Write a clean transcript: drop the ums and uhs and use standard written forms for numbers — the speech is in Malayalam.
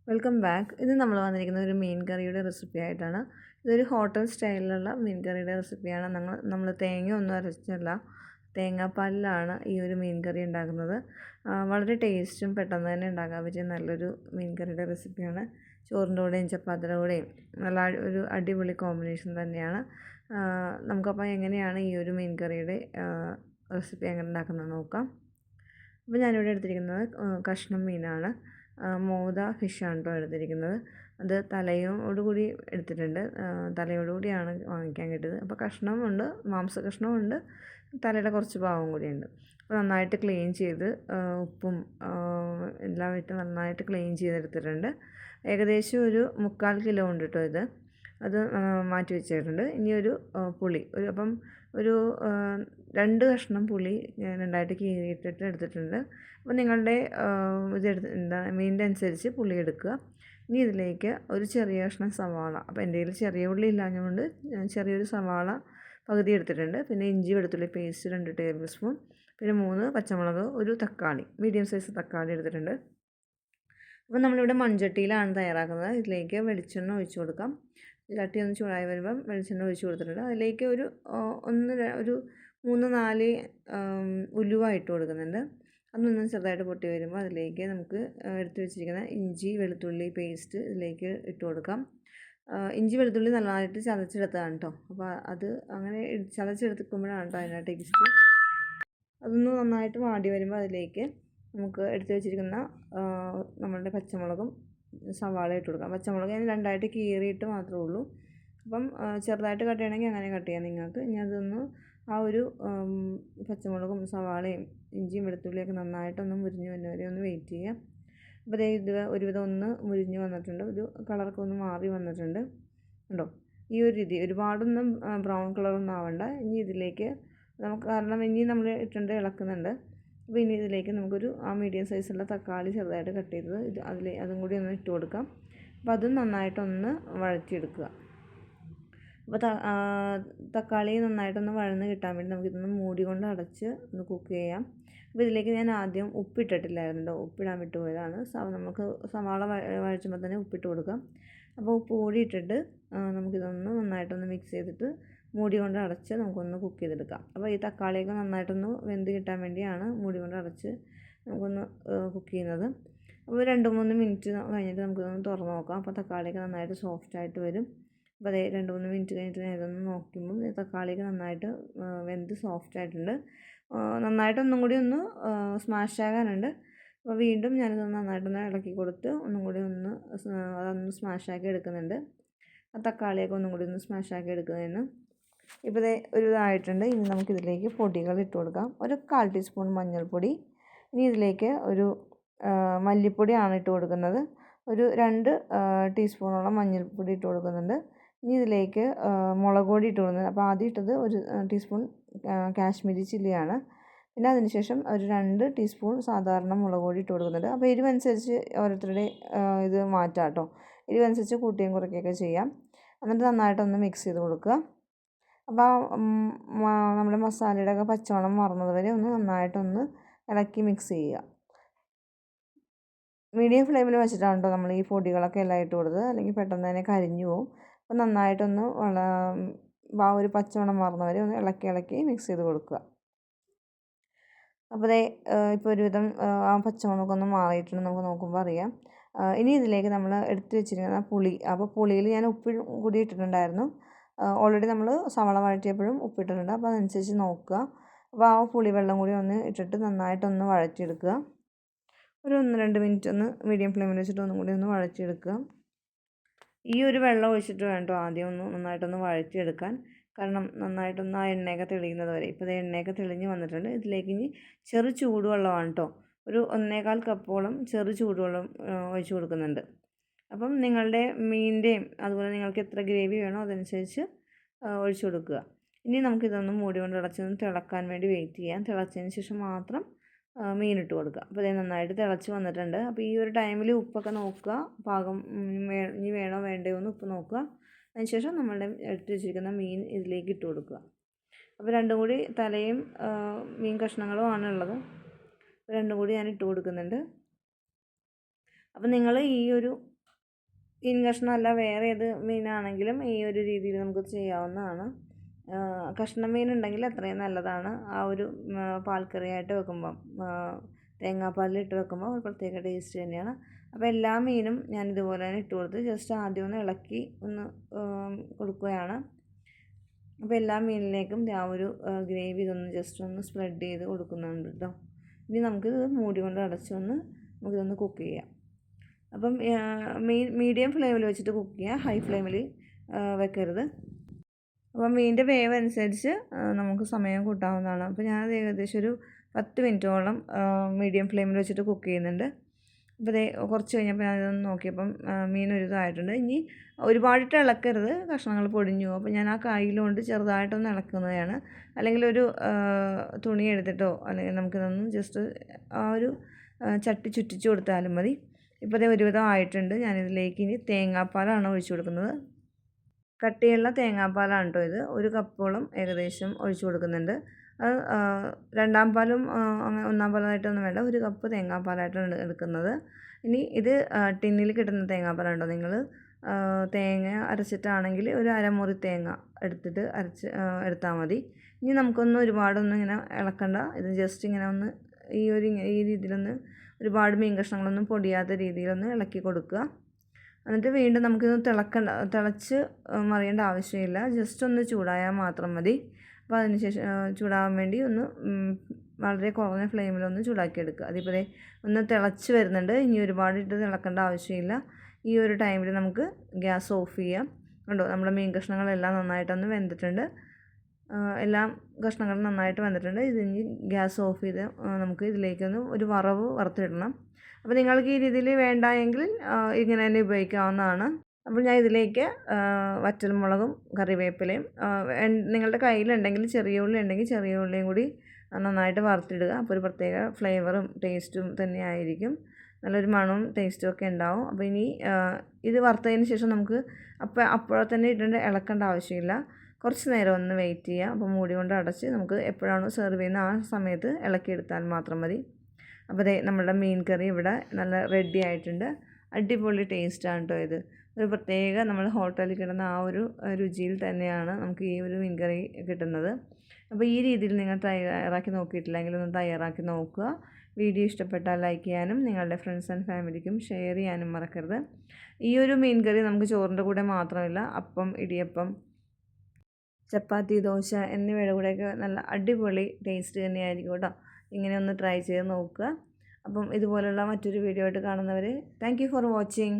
Welcome back. ഇത് നമ്മൾ വന്നിരിക്കുന്നത് ഒരു മീൻ കറിയുടെ റെസിപ്പി ആയിട്ടാണ്. ഇതൊരു ഹോട്ടൽ സ്റ്റൈലിലുള്ള മീൻ കറിയുടെ റെസിപ്പിയാണ്. നമ്മൾ തേങ്ങ ഒന്നും അരച്ചല്ല, തേങ്ങാപ്പാലിലാണ് ഈ ഒരു മീൻ കറി ഉണ്ടാക്കുന്നത്. വളരെ ടേസ്റ്റും പെട്ടെന്ന് തന്നെ ഉണ്ടാക്കാൻ പറ്റിയ നല്ലൊരു മീൻ കറിയുടെ റെസിപ്പിയാണ്. ചോറിൻ്റെ കൂടെയും ചപ്പാത്തിയുടെ കൂടെയും നല്ല ഒരു അടിപൊളി കോമ്പിനേഷൻ തന്നെയാണ്. നമുക്കപ്പോൾ എങ്ങനെയാണ് ഈ ഒരു മീൻ കറിയുടെ റെസിപ്പി എങ്ങനെ ഉണ്ടാക്കുന്നത് നോക്കാം. അപ്പോൾ ഞാനിവിടെ എടുത്തിരിക്കുന്നത് കഷ്ണം മീനാണ്. മോത ഫിഷാണ് കേട്ടോ എടുത്തിരിക്കുന്നത്. അത് തലയോടുകൂടി എടുത്തിട്ടുണ്ട്. തലയോടുകൂടിയാണ് വാങ്ങിക്കാൻ കിട്ടിയത്. അപ്പോൾ കഷ്ണമുണ്ട്, മാംസ കഷ്ണമുണ്ട്, തലയുടെ കുറച്ച് ഭാഗം കൂടിയുണ്ട്. അപ്പോൾ നന്നായിട്ട് ക്ലീൻ ചെയ്ത് ഉപ്പും എല്ലാം ഇട്ട് നന്നായിട്ട് ക്ലീൻ ചെയ്തെടുത്തിട്ടുണ്ട്. ഏകദേശം ഒരു 3/4 കിലോ ഉണ്ട് കേട്ടോ ഇത്. അത് മാറ്റി വെച്ചിട്ടുണ്ട്. ഇനി ഒരു പുളി അപ്പം ഒരു 2 കഷ്ണം പുളി രണ്ടായിട്ട് കീറിയിട്ടിട്ട് എടുത്തിട്ടുണ്ട്. അപ്പോൾ നിങ്ങളുടെ മീനിൻ്റെ അനുസരിച്ച് പുളി എടുക്കുക. ഇനി ഇതിലേക്ക് ഒരു ചെറിയ കഷ്ണം സവാള, അപ്പോൾ എൻ്റെ കയ്യിൽ ചെറിയ ഉള്ളി ഇല്ലാഞ്ഞതുകൊണ്ട് ചെറിയൊരു സവാള പകുതി എടുത്തിട്ടുണ്ട്. പിന്നെ ഇഞ്ചി വെളുത്തുള്ളി പേസ്റ്റ് 2 ടേബിൾ സ്പൂൺ, പിന്നെ 3 പച്ചമുളക്, ഒരു തക്കാളി, മീഡിയം സൈസ് തക്കാളി എടുത്തിട്ടുണ്ട്. അപ്പോൾ നമ്മളിവിടെ മൺചട്ടിയിലാണ് തയ്യാറാക്കുന്നത്. ഇതിലേക്ക് വെളിച്ചെണ്ണ ഒഴിച്ച് കൊടുക്കാം. ചട്ടി ഒന്ന് ചൂടായി വരുമ്പം വെളിച്ചെണ്ണ ഒഴിച്ച് കൊടുത്തിട്ടുണ്ട്. അതിലേക്ക് ഒരു 3-4 ഉലുവ ഇട്ട് കൊടുക്കുന്നുണ്ട്. അതൊന്ന് ചെറുതായിട്ട് പൊട്ടി വരുമ്പോൾ അതിലേക്ക് നമുക്ക് എടുത്ത് വെച്ചിരിക്കുന്ന ഇഞ്ചി വെളുത്തുള്ളി പേസ്റ്റ് ഇതിലേക്ക് ഇട്ട് കൊടുക്കാം. ഇഞ്ചി വെളുത്തുള്ളി നല്ലതായിട്ട് ചതച്ചെടുത്തതാണ് കേട്ടോ. അപ്പോൾ അത് അങ്ങനെ ചതച്ചെടുക്കുമ്പോഴാണ് കേട്ടോ അതിൻ്റെ ടേസ്റ്റ്. അതൊന്ന് നന്നായിട്ട് വാടി വരുമ്പോൾ അതിലേക്ക് നമുക്ക് എടുത്ത് വെച്ചിരിക്കുന്ന നമ്മളുടെ പച്ചമുളകും സവാള ഇട്ട് കൊടുക്കാം. പച്ചമുളക് ഞാൻ രണ്ടായിട്ട് കീറിയിട്ട് മാത്രമേ ഉള്ളൂ. അപ്പം ചെറുതായിട്ട് കട്ട് ചെയ്യണമെങ്കിൽ അങ്ങനെ കട്ട് ചെയ്യാം നിങ്ങൾക്ക്. ഇനി അതൊന്ന് ആ ഒരു പച്ചമുളകും സവാളയും ഇഞ്ചിയും വെളുത്തുള്ളിയൊക്കെ നന്നായിട്ടൊന്ന് മുരിഞ്ഞ് വരുന്നവരെ ഒന്ന് വെയിറ്റ് ചെയ്യാം. അപ്പോൾ ഇത് ഒരുവിധം ഒന്ന് മുരിഞ്ഞ് വന്നിട്ടുണ്ട്, ഒരു കളറൊക്കെ ഒന്ന് മാറി വന്നിട്ടുണ്ട് ഉണ്ടോ. ഈ ഒരു രീതി ഒരുപാടൊന്നും ബ്രൗൺ കളറൊന്നും ആവണ്ട. ഇനി ഇതിലേക്ക് നമുക്ക്, കാരണം ഇനി നമ്മൾ ഇട്ടുണ്ട് ഇളക്കുന്നുണ്ട്. അപ്പോൾ ഇനി ഇതിലേക്ക് നമുക്കൊരു മീഡിയം സൈസുള്ള തക്കാളി ചെറുതായിട്ട് കട്ട് ചെയ്തത് അതും കൂടി ഒന്ന് ഇട്ട് കൊടുക്കാം. അപ്പോൾ അതും നന്നായിട്ടൊന്ന് വഴറ്റിയെടുക്കുക. അപ്പോൾ തക്കാളി നന്നായിട്ടൊന്ന് വഴന്ന് കിട്ടാൻ വേണ്ടി നമുക്കിതൊന്ന് മൂടി കൊണ്ട് അടച്ച് ഒന്ന് കുക്ക് ചെയ്യാം. അപ്പോൾ ഇതിലേക്ക് ഞാൻ ആദ്യം ഉപ്പിട്ടിട്ടില്ലായിരുന്നു, ഉപ്പിടാൻ വിട്ടുപോയതാണ്. നമുക്ക് സവാള വഴച്ചുമ്പോൾ തന്നെ ഉപ്പിട്ട് കൊടുക്കാം. അപ്പോൾ ഉപ്പ് കൂടി ഇട്ടിട്ട് നമുക്കിതൊന്ന് നന്നായിട്ടൊന്ന് മിക്സ് ചെയ്തിട്ട് മൂടി കൊണ്ട് അടച്ച് നമുക്കൊന്ന് കുക്ക് ചെയ്തെടുക്കാം. അപ്പോൾ ഈ തക്കാളിയൊക്കെ നന്നായിട്ടൊന്ന് വെന്ത് കിട്ടാൻ വേണ്ടിയാണ് മൂടി കൊണ്ട് അടച്ച് നമുക്കൊന്ന് കുക്ക് ചെയ്യുന്നത്. അപ്പോൾ 2-3 മിനിറ്റ് കഴിഞ്ഞിട്ട് നമുക്കിതൊന്ന് തുറന്ന് നോക്കാം. അപ്പോൾ തക്കാളിയൊക്കെ നന്നായിട്ട് സോഫ്റ്റായിട്ട് വരും. അപ്പോൾ അതേ 2-3 മിനിറ്റ് കഴിഞ്ഞിട്ട് ഞാൻ ഇതൊന്ന് നോക്കുമ്പം തക്കാളിയൊക്കെ നന്നായിട്ട് വെന്ത് സോഫ്റ്റായിട്ടുണ്ട്. നന്നായിട്ടൊന്നും കൂടി ഒന്ന് സ്മാഷ് ആകാനുണ്ട്. അപ്പോൾ വീണ്ടും ഞാനിതൊന്ന് നന്നായിട്ടൊന്ന് ഇളക്കി കൊടുത്ത് ഒന്നും കൂടി അതൊന്ന് സ്മാഷാക്കി എടുക്കുന്നുണ്ട്. ആ തക്കാളിയൊക്കെ ഒന്നും കൂടി ഒന്ന് സ്മാഷാക്കി എടുക്കുന്നതിന്. ഇപ്പോൾ ഒരു ഇതായിട്ടുണ്ട്. ഇനി നമുക്കിതിലേക്ക് പൊടികൾ ഇട്ട് കൊടുക്കാം. ഒരു 1/4 ടീസ്പൂൺ മഞ്ഞൾപ്പൊടി. ഇനി ഇതിലേക്ക് ഒരു മല്ലിപ്പൊടിയാണ് ഇട്ട് കൊടുക്കുന്നത്. ഒരു 2 ടീസ്പൂണോളം മഞ്ഞൾപ്പൊടി ഇട്ട് കൊടുക്കുന്നുണ്ട്. ഇനി ഇതിലേക്ക് മുളക് പൊടി ഇട്ട് കൊടുക്കുന്നത്. അപ്പോൾ ആദ്യം ഇട്ടത് ഒരു ടീസ്പൂൺ കാശ്മീരി ചില്ലിയാണ്. പിന്നെ അതിനുശേഷം ഒരു 2 ടീസ്പൂൺ സാധാരണ മുളക് പൊടി ഇട്ട് കൊടുക്കുന്നുണ്ട്. അപ്പോൾ എരിവനുസരിച്ച് ഓരോരുത്തരുടെ ഇത് മാറ്റാം കേട്ടോ. എരിവനുസരിച്ച് കൂട്ടുകയും കുറയ്ക്കുകയൊക്കെ ചെയ്യാം. എന്നിട്ട് നന്നായിട്ടൊന്ന് മിക്സ് ചെയ്ത് കൊടുക്കുക. അപ്പോൾ നമ്മുടെ മസാലയുടെ ഒക്കെ പച്ചമണം മാറുന്നത് വരെ ഒന്ന് നന്നായിട്ടൊന്ന് ഇളക്കി മിക്സ് ചെയ്യുക. മീഡിയം ഫ്ലെയിമിൽ വെച്ചിട്ടാണ് കേട്ടോ നമ്മൾ ഈ പൊടികളൊക്കെ എല്ലാം ഇട്ട് കൊടുത്തത്, അല്ലെങ്കിൽ പെട്ടെന്ന് തന്നെ കരിഞ്ഞു പോകും. അപ്പോൾ നന്നായിട്ടൊന്ന് ആ ഒരു പച്ചമണം മാറുന്നവരെ ഒന്ന് ഇളക്കി മിക്സ് ചെയ്ത് കൊടുക്കുക. അപ്പോൾ ഇപ്പോൾ ഒരുവിധം ആ പച്ചമണമൊക്കെ ഒന്ന് മാറിയിട്ടുണ്ട്, നമുക്ക് നോക്കുമ്പോൾ അറിയാം. ഇനി ഇതിലേക്ക് നമ്മൾ എടുത്ത് വെച്ചിരിക്കുന്ന പുളി, അപ്പോൾ പുളിയിൽ ഞാൻ ഉപ്പ് കൂടി ഇട്ടിട്ടുണ്ടായിരുന്നു. ഓൾറെഡി നമ്മൾ സവാള വഴറ്റിയപ്പോഴും ഉപ്പിട്ടിട്ടുണ്ട്. അപ്പോൾ അതനുസരിച്ച് നോക്കുക. അപ്പോൾ ആ പുളിവെള്ളം കൂടി ഒന്ന് ഇട്ടിട്ട് നന്നായിട്ടൊന്ന് വഴറ്റിയെടുക്കുക. ഒരു 1-2 മിനിറ്റ് ഒന്ന് മീഡിയം ഫ്ലെയിമിൽ വെച്ചിട്ട് ഒന്നും കൂടി ഒന്ന് വഴറ്റിയെടുക്കുക. ഈ ഒരു വെള്ളം ഒഴിച്ചിട്ട് വേണ്ടോ ആദ്യം ഒന്ന് നന്നായിട്ടൊന്ന് വഴറ്റിയെടുക്കാൻ. കാരണം നന്നായിട്ടൊന്ന് ആ എണ്ണയൊക്കെ തെളിയുന്നത് വരെ. ഇപ്പോൾ എണ്ണയൊക്കെ തെളിഞ്ഞ് വന്നിട്ടുണ്ട്. ഇതിലേക്ക് ഇനി ചെറു ചൂടുവെള്ളമാണ് കേട്ടോ, ഒരു 1.25 കപ്പോളം ചെറു ചൂടുവെള്ളം ഒഴിച്ച് കൊടുക്കുന്നുണ്ട്. അപ്പം നിങ്ങളുടെ മീനിൻ്റെയും അതുപോലെ നിങ്ങൾക്ക് എത്ര ഗ്രേവി വേണോ അതനുസരിച്ച് ഒഴിച്ച് കൊടുക്കുക. ഇനി നമുക്കിതൊന്ന് മൂടി കൊണ്ട് അടച്ചൊന്ന് തിളക്കാൻ വേണ്ടി വെയിറ്റ് ചെയ്യാം. തിളച്ചതിന് ശേഷം മാത്രം മീനിട്ട് കൊടുക്കുക. അപ്പോൾ ഇത് നന്നായിട്ട് തിളച്ച് വന്നിട്ടുണ്ട്. അപ്പോൾ ഈ ഒരു ടൈമിൽ ഉപ്പൊക്കെ നോക്കുക, പാകം ഇനി വേണോ വേണ്ടയോ എന്ന് ഉപ്പ് നോക്കുക. അതിനുശേഷം നമ്മളുടെ എടുത്ത് വെച്ചിരിക്കുന്ന മീൻ ഇതിലേക്ക് ഇട്ട് കൊടുക്കുക. അപ്പോൾ രണ്ടും കൂടി തലയും മീൻ കഷ്ണങ്ങളും ആണുള്ളത്. രണ്ടും കൂടി ഞാൻ ഇട്ട് കൊടുക്കുന്നുണ്ട്. അപ്പോൾ നിങ്ങൾ ഈ ഒരു മീൻ കഷ്ണമല്ല വേറെ ഏത് മീനാണെങ്കിലും ഈ ഒരു രീതിയിൽ നമുക്ക് ചെയ്യാവുന്നതാണ്. കഷ്ണം മീൻ ഉണ്ടെങ്കിൽ അത്രയും നല്ലതാണ്. ആ ഒരു പാൽക്കറിയായിട്ട് വെക്കുമ്പം തേങ്ങാപ്പാലിലിട്ട് വെക്കുമ്പോൾ ഒരു പ്രത്യേക ടേസ്റ്റ് തന്നെയാണ്. അപ്പോൾ എല്ലാ മീനും ഞാൻ ഇതുപോലെ തന്നെ ഇട്ട് കൊടുത്ത് ജസ്റ്റ് ആദ്യം ഒന്ന് ഇളക്കി ഒന്ന് കൊടുക്കുകയാണ്. അപ്പോൾ എല്ലാ മീനിലേക്കും ആ ഒരു ഗ്രേവി ഇതൊന്ന് ജസ്റ്റ് ഒന്ന് സ്പ്രെഡ് ചെയ്ത് കൊടുക്കുന്നുണ്ട് കേട്ടോ. ഇനി നമുക്കിത് മൂടി കൊണ്ട് അടച്ചൊന്ന് നമുക്കിതൊന്ന് കുക്ക് ചെയ്യാം. അപ്പം മീഡിയം ഫ്ലെയിമിൽ വെച്ചിട്ട് കുക്ക് ചെയ്യുക, ഹൈ ഫ്ലെയിമിൽ വെക്കരുത്. അപ്പം മീനിൻ്റെ വേവ് അനുസരിച്ച് നമുക്ക് സമയം കൂട്ടാവുന്നതാണ്. അപ്പോൾ ഞാനത് ഏകദേശം ഒരു 10 മിനിറ്റോളം മീഡിയം ഫ്ലെയിമിൽ വെച്ചിട്ട് കുക്ക് ചെയ്യുന്നുണ്ട്. അപ്പോൾ ദേ കുറച്ച് കഴിഞ്ഞപ്പോൾ ഞാനതൊന്ന് നോക്കിയപ്പം മീൻ ഒരു ഇതായിട്ടുണ്ട്. ഇനി ഒരുപാടിട്ട് ഇളക്കരുത്, കഷ്ണങ്ങൾ പൊടിഞ്ഞു പോകും. അപ്പോൾ ഞാൻ ആ കയ്യിലുകൊണ്ട് ചെറുതായിട്ടൊന്ന് ഇളക്കുന്നതാണ്. അല്ലെങ്കിൽ ഒരു തുണി എടുത്തിട്ടോ അല്ലെങ്കിൽ നമുക്കിതൊന്ന് ജസ്റ്റ് ആ ഒരു ചട്ടി ചുറ്റിച്ച് കൊടുത്താലും മതി. ഇപ്പോൾ അതേ ഒരുവിധം ആയിട്ടുണ്ട്. ഞാനിതിലേക്ക് ഇനി തേങ്ങാപ്പാലാണ് ഒഴിച്ചു കൊടുക്കുന്നത്. കട്ടിയുള്ള തേങ്ങാപ്പാലാണ് കേട്ടോ ഇത്. 1 കപ്പോളം ഏകദേശം ഒഴിച്ചു കൊടുക്കുന്നുണ്ട്. അത് 2ാം പാലും ഒന്നാം പാലായിട്ടൊന്നും വേണ്ട, 1 കപ്പ് തേങ്ങാപ്പാലായിട്ടാണ് എടുക്കുന്നത്. ഇനി ഇത് ടിന്നിൽ കിട്ടുന്ന തേങ്ങാപ്പാലാണ് കേട്ടോ. നിങ്ങൾ തേങ്ങ അരച്ചിട്ടാണെങ്കിൽ ഒരു അരമുറി തേങ്ങ എടുത്തിട്ട് എടുത്താൽ മതി. ഇനി നമുക്കൊന്ന് ഒരുപാടൊന്നും ഇങ്ങനെ ഇളക്കണ്ട. ഇത് ജസ്റ്റ് ഇങ്ങനെ ഒന്ന് ഈ രീതിയിലൊന്ന് ഒരുപാട് മീൻ കഷ്ണങ്ങളൊന്നും പൊടിയാത്ത രീതിയിലൊന്ന് ഇളക്കി കൊടുക്കുക. എന്നിട്ട് വീണ്ടും നമുക്കിത് തിളച്ച് മറിയേണ്ട ആവശ്യമില്ല. ജസ്റ്റ് ഒന്ന് ചൂടായാൽ മാത്രം മതി. അപ്പോൾ അതിനുശേഷം ചൂടാകാൻ വേണ്ടി ഒന്ന് വളരെ കുറഞ്ഞ ഫ്ലെയിമിലൊന്ന് ചൂടാക്കിയെടുക്കുക. അതിപ്പോൾ ഒന്ന് തിളച്ച് വരുന്നുണ്ട്. ഇനി ഒരുപാട് ഇട്ട് തിളക്കേണ്ട ആവശ്യമില്ല. ഈ ഒരു ടൈമിൽ നമുക്ക് ഗ്യാസ് ഓഫ് ചെയ്യാം. കണ്ടോ, നമ്മുടെ മീൻ കഷ്ണങ്ങളെല്ലാം നന്നായിട്ടൊന്ന് വെന്തിട്ടുണ്ട്. എല്ലാം കഷ്ണങ്ങളും നന്നായിട്ട് വന്നിട്ടുണ്ട്. ഇതിനി ഗ്യാസ് ഓഫ് ചെയ്ത് നമുക്ക് ഇതിലേക്കൊന്ന് ഒരു വറുത്തിടണം. അപ്പോൾ നിങ്ങൾക്ക് ഈ രീതിയിൽ വേണ്ട എങ്കിൽ ഇങ്ങനെ തന്നെ ഉപയോഗിക്കാവുന്നതാണ്. അപ്പോൾ ഞാൻ ഇതിലേക്ക് വറ്റൽമുളകും കറിവേപ്പിലയും നിങ്ങളുടെ കയ്യിലുണ്ടെങ്കിൽ ചെറിയ ഉള്ളി ഉണ്ടെങ്കിൽ ചെറിയ ഉള്ളിയും കൂടി നന്നായിട്ട് വറുത്തിടുക. അപ്പോൾ ഒരു പ്രത്യേക ഫ്ലേവറും ടേസ്റ്റും തന്നെ ആയിരിക്കും. നല്ലൊരു മണവും ടേസ്റ്റും ഒക്കെ ഉണ്ടാവും. അപ്പോൾ ഇനി ഇത് വറുത്തതിന് ശേഷം നമുക്ക് അപ്പോഴെ തന്നെ ഇട്ടിട്ട് ഇളക്കേണ്ട ആവശ്യമില്ല. കുറച്ച് നേരം ഒന്ന് വെയിറ്റ് ചെയ്യുക. അപ്പോൾ മൂടി കൊണ്ട് അടച്ച് നമുക്ക് എപ്പോഴാണോ സെർവ് ചെയ്യുന്ന ആ സമയത്ത് ഇളക്കിയെടുത്താൽ മാത്രം മതി. അപ്പോൾ നമ്മുടെ മീൻ കറി ഇവിടെ നല്ല റെഡി ആയിട്ടുണ്ട്. അടിപൊളി ടേസ്റ്റാണ് കേട്ടോ ഇത്. ഒരു പ്രത്യേക നമ്മൾ ഹോട്ടലിൽ കിട്ടുന്ന ആ ഒരു രുചിയിൽ തന്നെയാണ് നമുക്ക് ഈ ഒരു മീൻ കറി കിട്ടുന്നത്. അപ്പോൾ ഈ രീതിയിൽ നിങ്ങൾ തയ്യാറാക്കി നോക്കിയിട്ടില്ലെങ്കിൽ ഒന്ന് തയ്യാറാക്കി നോക്കുക. വീഡിയോ ഇഷ്ടപ്പെട്ടാൽ ലൈക്ക് ചെയ്യാനും നിങ്ങളുടെ ഫ്രണ്ട്സ് ആൻഡ് ഫാമിലിക്കും ഷെയർ ചെയ്യാനും മറക്കരുത്. ഈ ഒരു മീൻ കറി നമുക്ക് ചോറിൻ്റെ കൂടെ മാത്രമല്ല, അപ്പം, ഇടിയപ്പം, ചപ്പാത്തി, ദോശ എന്നിവയുടെ കൂടെയൊക്കെ നല്ല അടിപൊളി ടേസ്റ്റ് തന്നെയായിരിക്കും കേട്ടോ. ഇങ്ങനെ ഒന്ന് ട്രൈ ചെയ്ത് നോക്കുക. അപ്പം ഇതുപോലുള്ള മറ്റൊരു വീഡിയോ ആയിട്ട് കാണുന്നവരെ താങ്ക് യു ഫോർ വാച്ചിങ്.